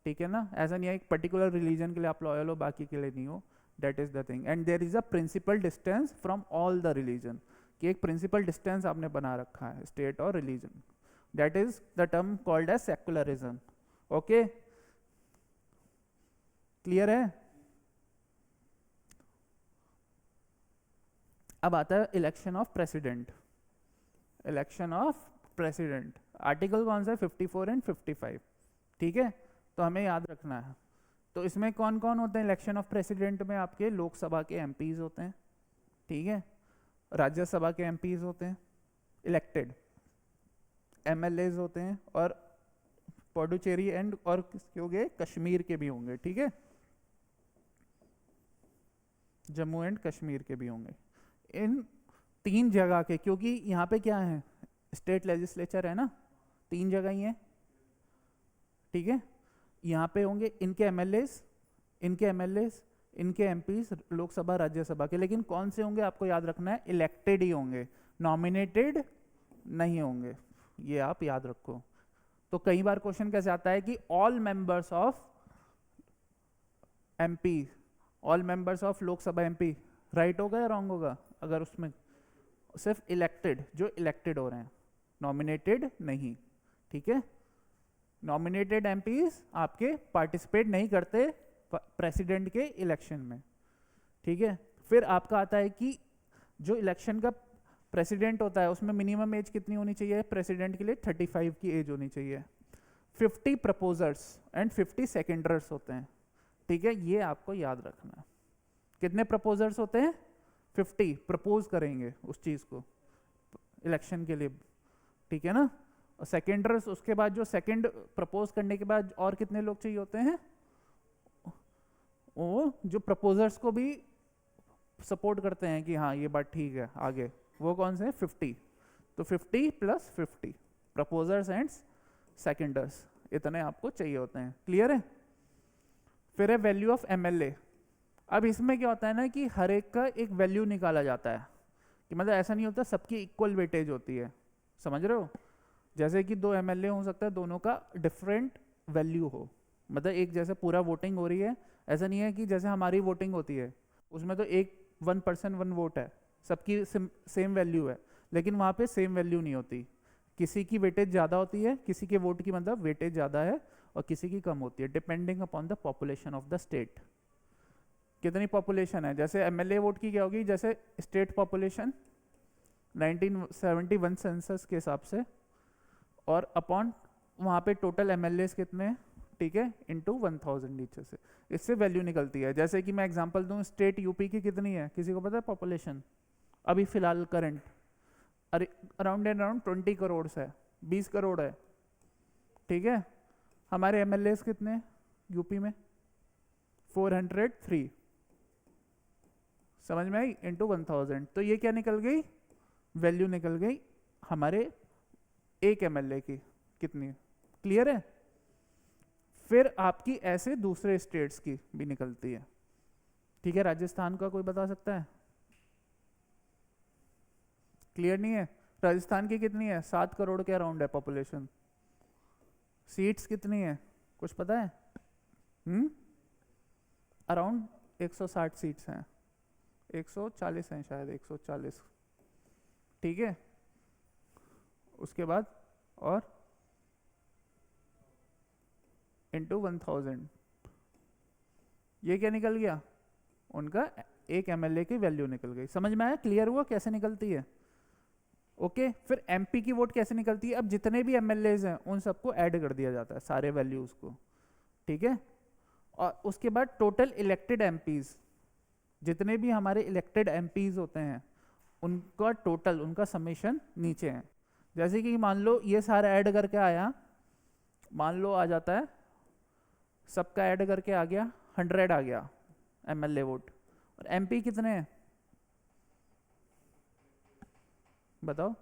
ठीक है ना। ऐसा नहीं है एक पर्टिकुलर रिलीजन के लिए आप लॉयल हो, बाकी के लिए नहीं हो। That is the thing. And there is a principle distance from all the religion, कि एक प्रिंसिपल डिस्टेंस आपने बना रखा है स्टेट और religion. That is the term called as secularism. Okay, clear है? अब आता है election of president. Election of president article कौन सा है, 54 एंड 55, ठीक है, तो हमें याद रखना है। तो इसमें कौन कौन होते हैं इलेक्शन ऑफ प्रेसिडेंट में, आपके लोकसभा के एमपीज होते हैं, ठीक है, राज्यसभा के एमपीज होते हैं इलेक्टेड, एमएलएज होते हैं, और पौडुचेरी एंड और किसके होंगे, कश्मीर के भी होंगे, ठीक है, जम्मू एंड कश्मीर के भी होंगे। इन 3 जगह के, क्योंकि यहाँ पे क्या है, स्टेट लेजिस्लेचर है ना, 3 जगह ही है, ठीक है, यहाँ पे होंगे इनके एमएलएस, इनके एमएलएस, इनके एमपीज, लोकसभा राज्यसभा के। लेकिन कौन से होंगे आपको याद रखना है, इलेक्टेड ही होंगे, नॉमिनेटेड नहीं होंगे, ये आप याद रखो। तो कई बार क्वेश्चन कैसे आता है कि all members of MP, all members of Lok Sabha MP, right होगा या रॉन्ग होगा? अगर उसमें सिर्फ इलेक्टेड, जो इलेक्टेड हो रहे हैं, नॉमिनेटेड नहीं, ठीक है, नॉमिनेटेड एमपीज आपके पार्टिसिपेट नहीं करते प्रेसिडेंट के इलेक्शन में, ठीक है। फिर आपका आता है कि जो इलेक्शन का प्रेसिडेंट होता है उसमें मिनिमम एज कितनी होनी चाहिए प्रेसिडेंट के लिए, 35 की एज होनी चाहिए। 50 प्रपोजर्स एंड 50 सेकेंडर्स होते हैं, ठीक है, ये आपको याद रखना। कितने प्रपोजर्स होते हैं, 50 प्रपोज करेंगे उस चीज को इलेक्शन के लिए, ठीक है ना। और सेकेंडर्स, उसके बाद जो सेकेंड प्रपोज करने के बाद और कितने लोग चाहिए होते हैं, वो जो प्रपोजर्स को भी सपोर्ट करते हैं कि हाँ ये बात ठीक है आगे, वो कौन से हैं, 50। तो 50 + 50 प्रपोजर्स एंड सेकेंडर्स, इतने आपको चाहिए होते हैं, क्लियर है। फिर है वैल्यू ऑफ एमएलए। अब इसमें क्या होता है ना कि हर एक का एक वैल्यू निकाला जाता है, कि मतलब ऐसा नहीं होता सबकी इक्वल वेटेज होती है, समझ रहे हो। जैसे कि 2 एमएलए हो सकता है, दोनों का डिफरेंट वैल्यू हो, मतलब एक जैसे पूरा वोटिंग हो रही है, ऐसा नहीं है कि जैसे हमारी वोटिंग होती है उसमें तो 1 पर्सन 1 वोट है, सबकी सेम वैल्यू है, लेकिन वहाँ पे सेम वैल्यू नहीं होती, किसी की वेटेज ज़्यादा होती है, किसी के वोट की मतलब वेटेज ज़्यादा है, और किसी की कम होती है, depending upon the population of the state, कितनी पॉपुलेशन है, जैसे एमएलए वोट की क्या होगी, जैसे स्टेट पॉपुलेशन 1971 सेंसस के हिसाब से, और अपॉन वहाँ पे टोटल एमएलए कितने हैं, ठीक है, इनटू 1000 नीचे से, इससे वैल्यू निकलती है। जैसे कि मैं एग्जांपल दूं, स्टेट यूपी की कितनी है, किसी को पता है पॉपुलेशन अभी फिलहाल current? Around and around 20 crore है, 20 करोड़ है, ठीक है। हमारे एमएलए कितने हैं यूपी में? 403, समझ में आई, इंटू 1000, तो ये क्या निकल गई, वैल्यू निकल गई हमारे एक एमएलए की कितनी, क्लियर है। फिर आपकी ऐसे दूसरे स्टेट्स की भी निकलती है, ठीक है। राजस्थान का कोई बता सकता है? क्लियर नहीं है? राजस्थान की कितनी है? 7 करोड़ के अराउंड है पॉपुलेशन। सीट्स कितनी है, कुछ पता है? अराउंड 160 सीट्स हैं, 140 हैं शायद, 140, ठीक है। उसके बाद और इंटू 1000, ये क्या निकल गया, उनका एक एमएलए की वैल्यू निकल गई। समझ में आया, क्लियर हुआ कैसे निकलती है? ओके। फिर एमपी की वोट कैसे निकलती है? अब जितने भी एमएलएज हैं उन सबको ऐड कर दिया जाता है, सारे वैल्यूज को, ठीक है। और उसके बाद टोटल इलेक्टेड एमपीज, जितने भी हमारे इलेक्टेड एमपीज होते हैं उनका टोटल, उनका समेशन नीचे है। जैसे कि मान लो ये सारा ऐड करके आया, मान लो आ जाता है, सबका ऐड करके आ गया 100 आ गया एमएलए वोट, और एमपी कितने हैं बताओ,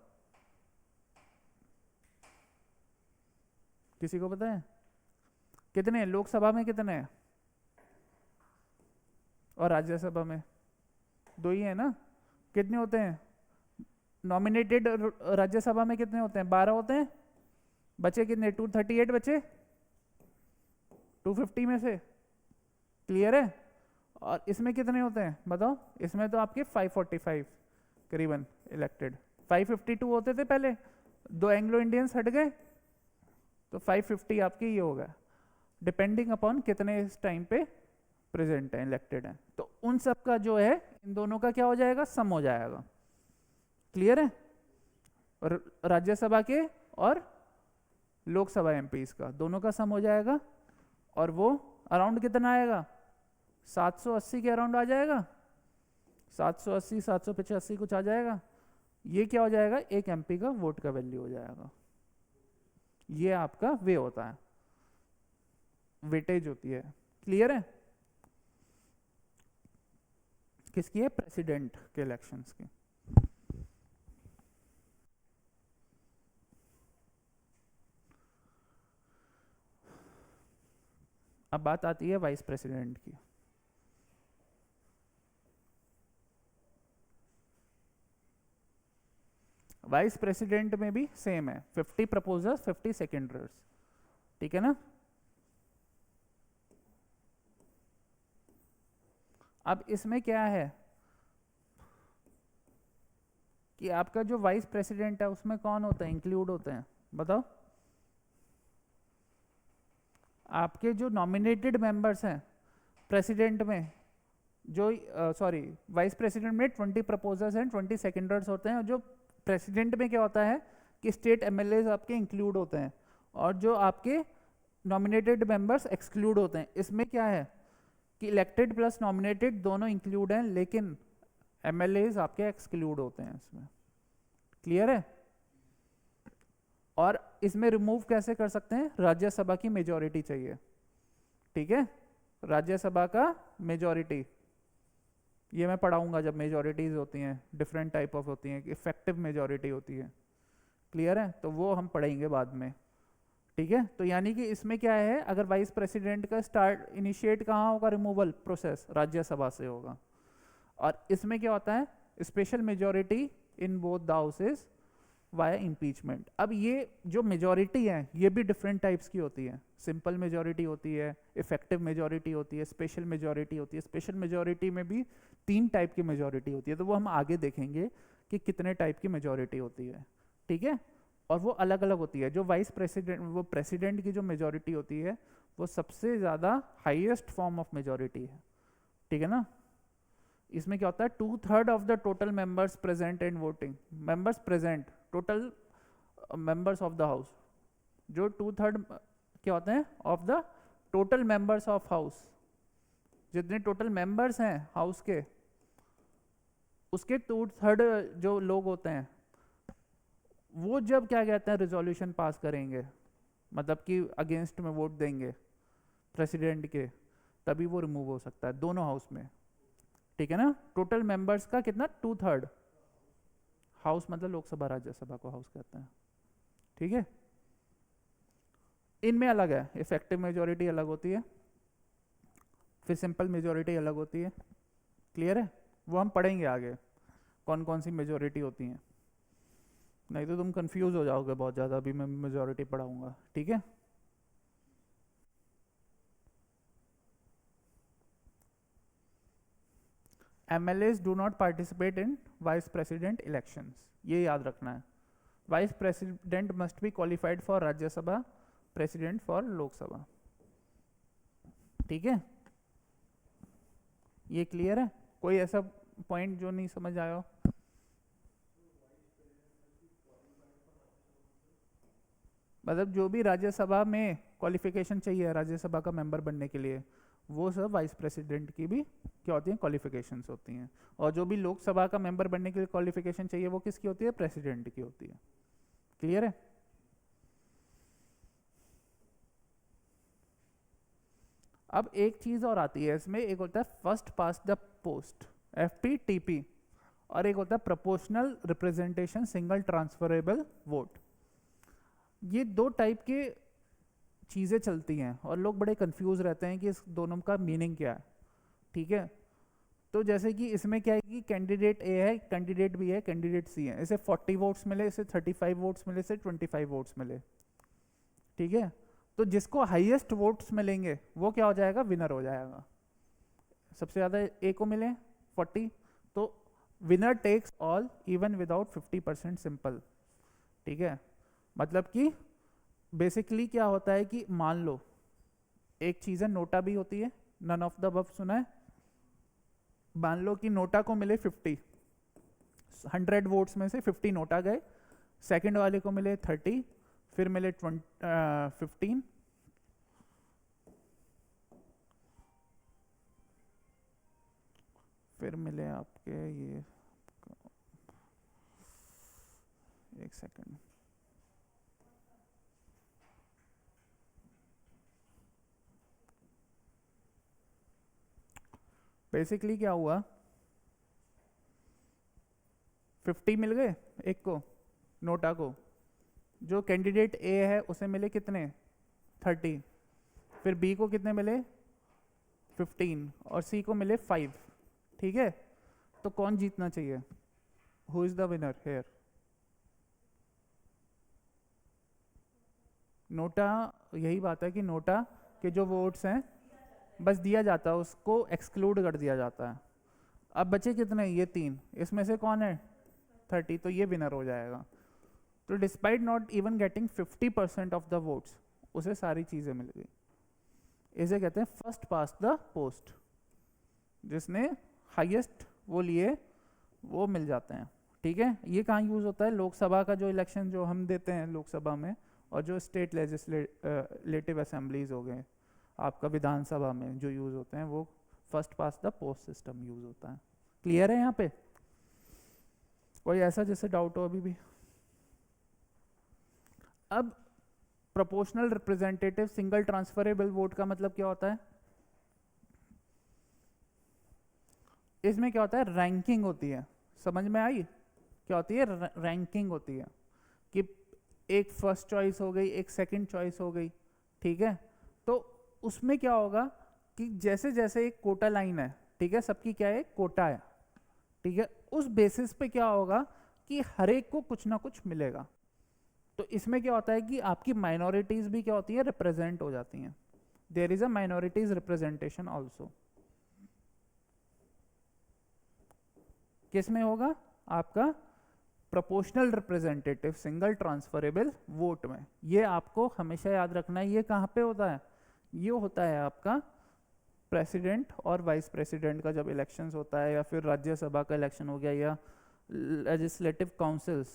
किसी को पता है कितने हैं? लोकसभा में कितने हैं और राज्यसभा में? 2 ही है ना। कितने होते हैं नॉमिनेटेड? राज्यसभा में कितने होते हैं? 12 होते हैं। बचे कितने? 238 बचे 250 में से, क्लियर है। और इसमें कितने होते हैं बताओ? इसमें तो आपके 545 करीबन इलेक्टेड, 552 होते थे पहले, 2 एंग्लो इंडियंस हट गए, तो 550 आपके ये होगा, डिपेंडिंग अपॉन कितने इस टाइम पे प्रेजेंट है, इलेक्टेड है। तो उन सब का जो है, इन दोनों का क्या हो जाएगा, सम हो जाएगा, क्लियर है। और राज्यसभा के और लोकसभा एमपीज का दोनों का सम हो जाएगा, और वो अराउंड कितना आएगा, 780 के अराउंड आ जाएगा, 780 785 कुछ आ जाएगा। ये क्या हो जाएगा, एक एमपी का वोट का वैल्यू हो जाएगा। ये आपका वे होता है, वेटेज होती है, क्लियर है। किसकी है? प्रेसिडेंट के इलेक्शंस की। अब बात आती है वाइस प्रेसिडेंट की। वाइस प्रेसिडेंट में भी सेम है, 50 प्रपोजर्स 50 सेकेंडर्स, ठीक है ना। अब इसमें क्या है कि आपका जो वाइस प्रेसिडेंट है उसमें कौन होता है, इंक्लूड होते हैं बताओ? आपके जो नॉमिनेटेड मेंबर्स हैं प्रेसिडेंट में, जो सॉरी वाइस प्रेसिडेंट में 20 प्रपोजर्स हैं, 20 सेकेंडर्स होते हैं, और जो प्रेसिडेंट में क्या होता है कि स्टेट एमएलए आपके इंक्लूड होते हैं, और जो आपके नॉमिनेटेड मेंबर्स एक्सक्लूड होते हैं। इसमें क्या है कि इलेक्टेड प्लस नॉमिनेटेड दोनों इंक्लूड हैं, लेकिन एमएलए आपके एक्सक्लूड होते हैं इसमें, क्लियर है। और इसमें रिमूव कैसे कर सकते हैं? राज्यसभा की मेजॉरिटी चाहिए, ठीक है। राज्यसभा का मेजॉरिटी ये मैं पढ़ाऊंगा जब मेजॉरिटीज होती हैं, डिफरेंट टाइप ऑफ होती हैं, इफेक्टिव मेजॉरिटी होती है, क्लियर है। तो वो हम पढ़ेंगे बाद में, ठीक है। तो यानी कि इसमें क्या है, अगर वाइस प्रेसिडेंट का स्टार्ट इनिशिएट कहाँ होगा, रिमूवल प्रोसेस राज्यसभा से होगा। और इसमें क्या होता है, special majority in both the houses via impeachment. अब ये जो मेजॉरिटी है ये भी डिफरेंट टाइप्स की होती है, सिंपल मेजॉरिटी होती है, इफेक्टिव मेजॉरिटी होती है, स्पेशल मेजॉरिटी होती है। स्पेशल मेजॉरिटी में भी 3 टाइप की मेजॉरिटी होती है, तो वो हम आगे देखेंगे कि कितने टाइप की मेजॉरिटी होती है, ठीक है। और वो अलग अलग होती है। जो वाइस प्रेसिडेंट, वो प्रेसिडेंट की जो मेजॉरिटी होती है वो सबसे ज़्यादा हाईएस्ट फॉर्म ऑफ मेजॉरिटी है, ठीक है ना। इसमें क्या होता है, 2/3 of the total members present and voting, members present, total members of the house, जो 2/3 क्या होते हैं of the total members of house, जितने टोटल मेंबर्स हैं हाउस के उसके 2/3 जो लोग होते हैं वो जब क्या कहते हैं रिजोल्यूशन पास करेंगे, मतलब कि अगेंस्ट में वोट देंगे प्रेसिडेंट के, तभी वो रिमूव हो सकता है दोनों हाउस में, ठीक है ना। टोटल मेंबर्स का कितना, 2/3, हाउस मतलब लोकसभा राज्यसभा को हाउस कहते हैं, ठीक है। इनमें अलग है, इफेक्टिव मेजोरिटी अलग होती है, फिर सिंपल मेजोरिटी अलग होती है, क्लियर है। वो हम पढ़ेंगे आगे कौन कौन सी मेजोरिटी होती हैं, नहीं तो तुम कंफ्यूज हो जाओगे बहुत ज़्यादा, अभी मैं मेजोरिटी पढ़ाऊंगा, ठीक है। MLAs do not participate in vice president elections, ये याद रखना है। Vice president must be qualified for Rajya Sabha, president for Lok Sabha, ठीक है। ये क्लियर है, कोई ऐसा पॉइंट जो नहीं समझ आया हो। मतलब जो भी राज्यसभा में क्वालिफिकेशन चाहिए राज्यसभा का मेंबर बनने के लिए, वो सब वाइस प्रेसिडेंट की भी क्या होती हैं, क्वालिफिकेशंस होती हैं। और जो भी लोकसभा का मेंबर बनने के लिए क्वालिफिकेशन चाहिए वो किसकी होती है, प्रेसिडेंट की होती है, क्लियर है। अब एक चीज और आती है इसमें, एक होता है first pass the post FPTP, और एक होता है proportional representation single transferable vote. ये दो टाइप के चीज़ें चलती हैं और लोग बड़े कंफ्यूज रहते हैं कि इस दोनों का मीनिंग क्या है, ठीक है। तो जैसे कि इसमें क्या है कि कैंडिडेट ए है, कैंडिडेट बी है, कैंडिडेट सी है, इसे 40 वोट्स मिले, इसे 35 वोट्स मिले, इसे 25 वोट्स मिले, ठीक है। तो जिसको हाईएस्ट वोट्स मिलेंगे वो क्या हो जाएगा, विनर हो जाएगा। सबसे ज़्यादा ए को मिले 40, तो winner takes all even without 50% simple, ठीक है। मतलब कि बेसिकली क्या होता है कि मान लो एक चीज़ है नोटा भी होती है, नन ऑफ द अबव सुना है। मान लो कि नोटा को मिले 50, 100 वोट्स में से 50 नोटा गए, सेकंड वाले को मिले 30, फिर मिले 15, फिर मिले आपके ये, एक सेकंड, बेसिकली क्या हुआ, 50 मिल गए एक को, नोटा को। जो कैंडिडेट ए है उसे मिले कितने, 30, फिर बी को कितने मिले 15, और सी को मिले 5, ठीक है। तो कौन जीतना चाहिए, who is the winner here, NOTA. यही बात है कि नोटा के जो वोट्स हैं बस दिया जाता है, उसको एक्सक्लूड कर दिया जाता है। अब बचे कितने, ये 3, इसमें से कौन है 30, तो ये विनर हो जाएगा। तो despite not even getting 50% of the votes, उसे सारी चीज़ें मिल गई। इसे कहते हैं फर्स्ट पास द पोस्ट, जिसने हाईएस्ट वो लिए वो मिल जाते हैं, ठीक है। ये कहाँ यूज़ होता है, लोकसभा का जो इलेक्शन जो हम देते हैं लोकसभा में, और जो स्टेट लेजिस्लेटिव असेंबलीज हो गए आपका विधानसभा में जो यूज़ होते हैं, वो first pass the post system use होता है। क्लियर है यहाँ पे, कोई ऐसा जैसे डाउट हो अभी भी। अब proportional representative single transferable vote का मतलब क्या होता है, इसमें क्या होता है, रैंकिंग होती है, समझ में आई, क्या होती है, रैंकिंग होती है कि एक फर्स्ट चॉइस हो गई, एक सेकंड चॉइस हो गई, ठीक है। तो उसमें क्या होगा कि जैसे जैसे एक कोटा लाइन है, ठीक है, सबकी क्या है, कोटा है, ठीक है, उस बेसिस पे क्या होगा कि हर एक को कुछ ना कुछ मिलेगा। तो इसमें क्या होता है कि आपकी माइनॉरिटीज भी क्या होती है, रिप्रेजेंट हो जाती हैं, there is a minorities representation also. किसमें होगा, आपका proportional representative single transferable vote में। ये आपको हमेशा याद रखना है, ये कहाँ पे होता है, ये होता है आपका प्रेसिडेंट और वाइस प्रेसिडेंट का जब इलेक्शंस होता है, या फिर राज्यसभा का इलेक्शन हो गया, या लेजिस्लेटिव काउंसिल्स,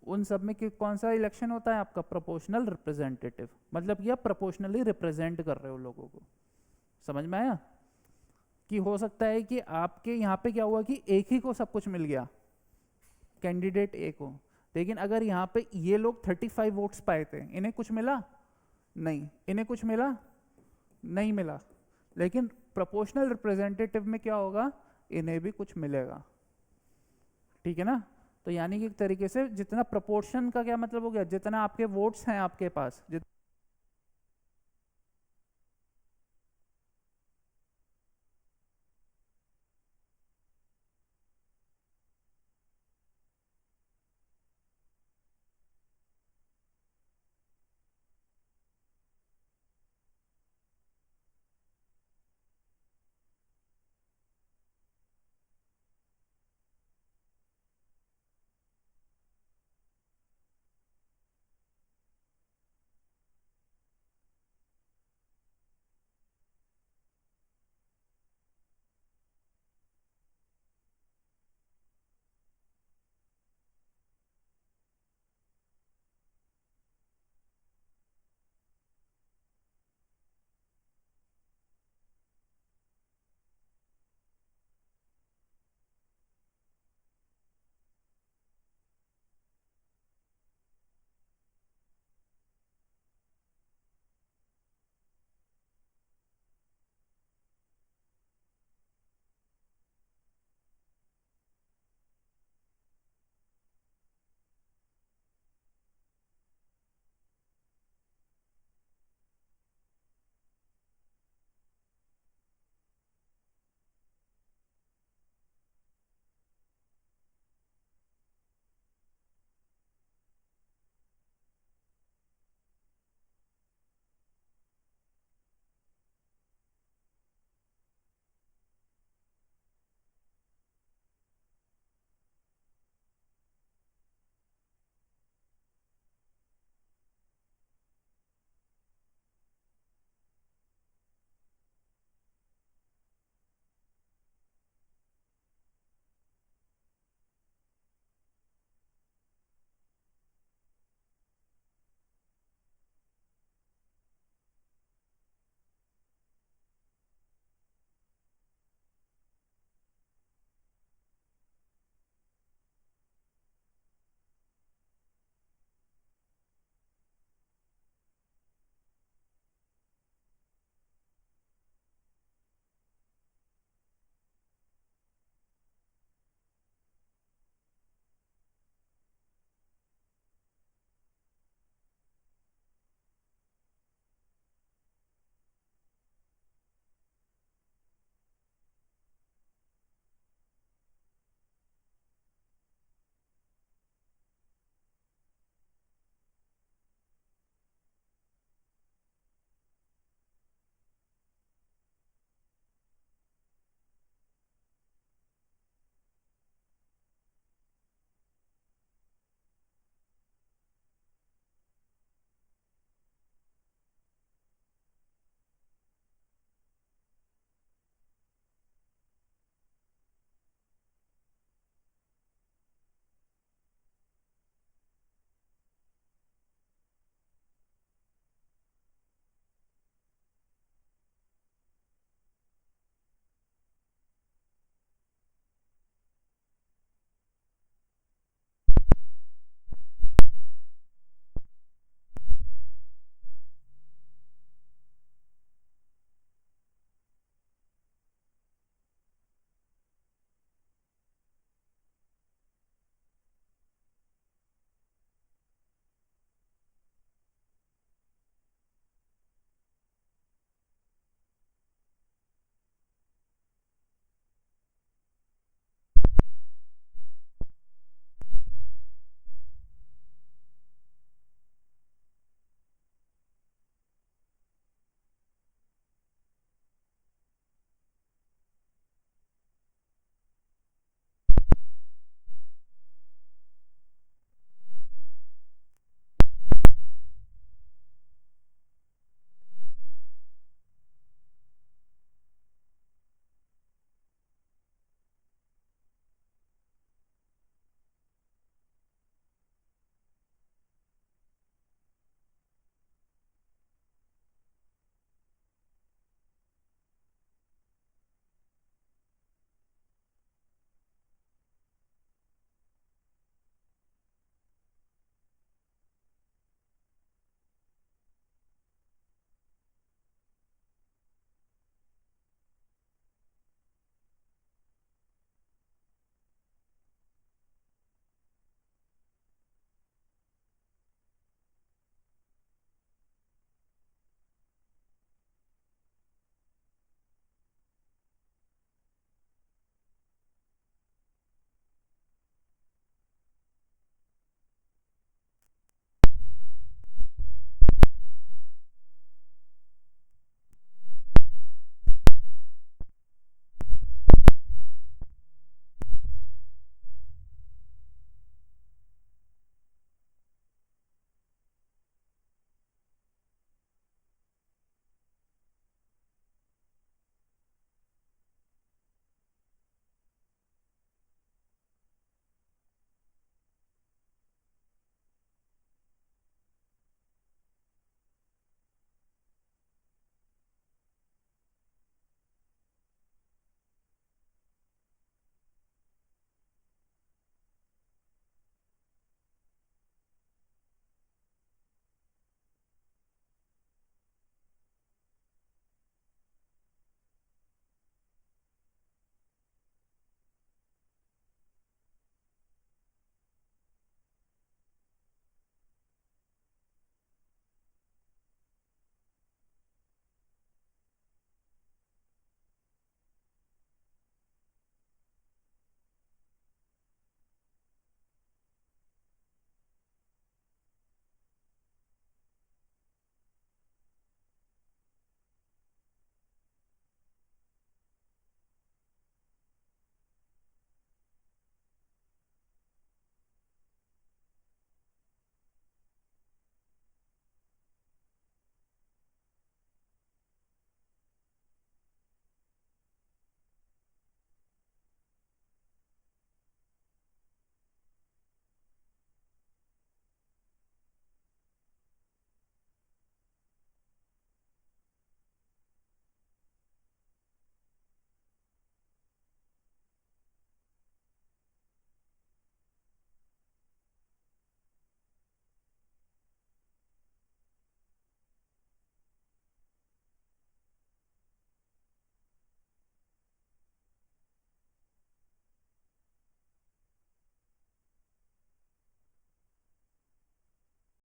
उन सब में कौन सा इलेक्शन होता है आपका? प्रोपोर्शनल रिप्रेजेंटेटिव, मतलब कि आप प्रोपोर्शनली रिप्रेजेंट कर रहे हो लोगों को। समझ में आया? कि हो सकता है कि आपके यहाँ पे क्या हुआ कि एक ही को सब कुछ मिल गया, कैंडिडेट ए को, लेकिन अगर यहाँ पे ये लोग 35 वोट्स पाए थे, इन्हें कुछ मिला नहीं, इन्हें कुछ मिला नहीं मिला, लेकिन प्रोपोर्शनल रिप्रेजेंटेटिव में क्या होगा, इन्हें भी कुछ मिलेगा। ठीक है ना? तो यानी कि एक तरीके से जितना प्रोपोर्शन का क्या मतलब हो गया, जितना आपके वोट्स हैं आपके पास,